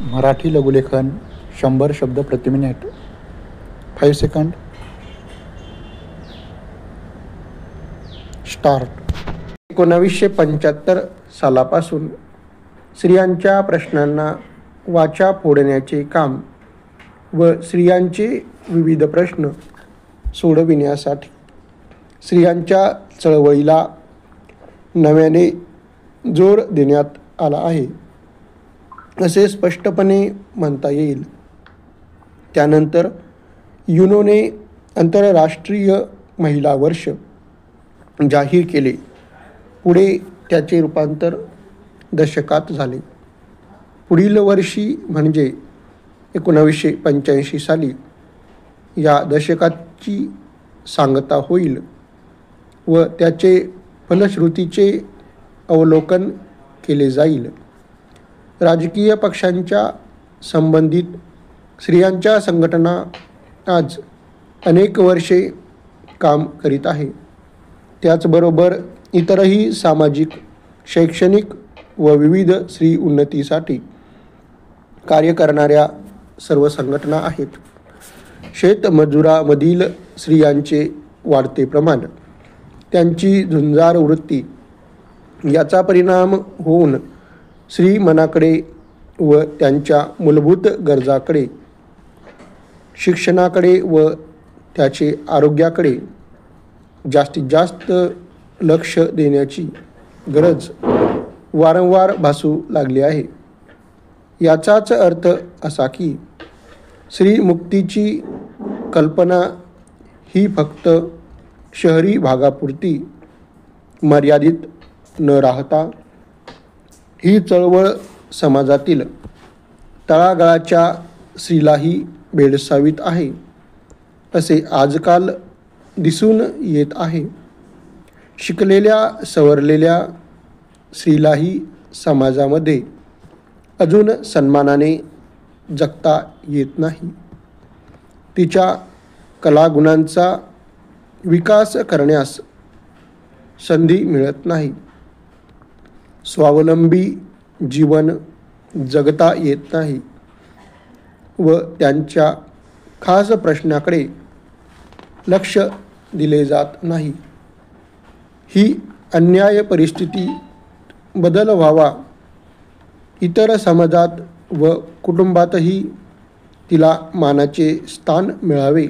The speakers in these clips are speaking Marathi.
मराठी लघुलेखन 100 शब्द प्रति मिनिट. 5 सेकंड. स्टार्ट. 1975 सालापासून स्त्रियांच्या प्रश्नांना वाचा फोडण्याचे काम व स्त्रियांचे विविध प्रश्न सोडविण्यासाठी स्त्रियांच्या चळवळीला नव्याने जोर देण्यात आला आहे असे स्पष्टपणे म्हणता येईल. त्यानंतर युनोने आंतरराष्ट्रीय महिला वर्ष जाहीर केले. पुढे त्याचे रूपांतर दशकात झाले. पुढील वर्षी म्हणजे 1985 साली या दशकाची सांगता होईल व त्याचे फलश्रुतीचे अवलोकन केले जाईल. राजकीय पक्षांच्या संबंधित स्त्रियांच्या संघटना आज अनेक वर्षे काम करीत आहे. त्याचबरोबर इतरही सामाजिक, शैक्षणिक व विविध स्त्री उन्नतीसाठी कार्य करणाऱ्या सर्व संघटना आहेत. शेतमजुरामधील स्त्रियांचे वाढते प्रमाण, त्यांची झुंजार वृत्ती याचा परिणाम होऊन स्त्री मनाकडे व त्यांच्या मूलभूत गरजाकडे, शिक्षणाकडे व त्याचे आरोग्याकडे जास्तीत जास्त लक्ष देण्याची गरज वारंवार भासू लागली आहे. याचाच अर्थ असा की स्त्रीमुक्तीची कल्पना ही फक्त शहरी भागापुरती मर्यादित न राहता ही चळवळ समाजातील तळागाळाच्या स्त्रीलाही भेडसावीत आहे असे आजकाल दिसून येत आहे. शिकलेल्या सवरलेल्या स्त्रीलाही समाजामध्ये अजून सन्मानाने जगता येत नाही. तिच्या कलागुणांचा विकास करण्यास संधी मिळत नाही. स्वावलंबी जीवन जगता येत नाही व त्यांच्या खास प्रश्नाकडे लक्ष दिले जात नाही. ही अन्याय परिस्थिती बदल व्हावा, इतर समाजात व कुटुंबातही तिला मानाचे स्थान मिळावे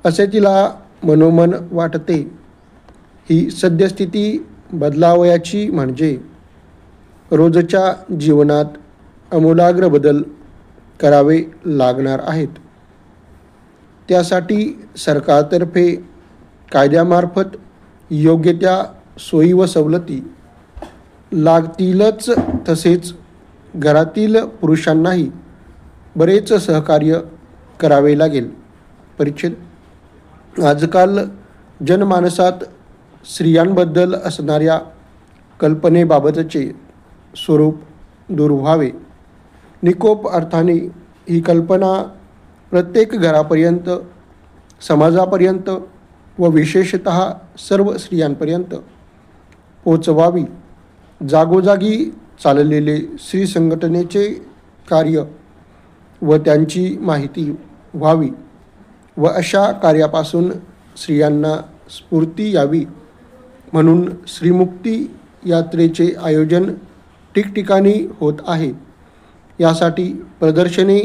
असे तिला मनोमन वाटते. ही सद्यस्थिती बदलावयाची म्हणजे रोजच्या जीवनात आमूलाग्र बदल करावे लागणार आहेत. त्यासाठी सरकारतर्फे कायद्यामार्फत योग्य त्या सोयी व सवलती लागतीलच. तसेच घरातील पुरुषांनाही बरेच सहकार्य करावे लागेल. परिच्छेद. आजकाल जनमानसात स्त्रियांबद्दल असणाऱ्या कल्पनेबाबतचे स्वरूप दूर व्हावे. निकोप अर्थाने ही कल्पना प्रत्येक घरापर्यंत, समाजापर्यंत व विशेषतः सर्व स्त्रियांपर्यंत पोचवावी. जागोजागी चाललेले स्त्री संघटनेचे कार्य व त्यांची माहिती व्हावी व अशा कार्यापासून स्त्रियांना स्फूर्ती यावी म्हणून स्त्रीमुक्ती यात्रेचे आयोजन ठिकठिकाणी होत आहे. यासाठी प्रदर्शने,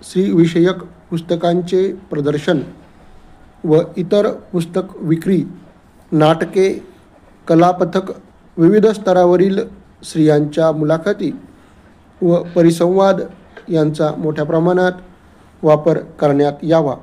स्त्रीविषयक पुस्तकांचे प्रदर्शन व इतर पुस्तक विक्री, नाटके, कलापथक, विविध स्तरावरील स्त्रियांच्या मुलाखती व परिसंवाद यांचा मोठ्या प्रमाणात वापर करण्यात यावा.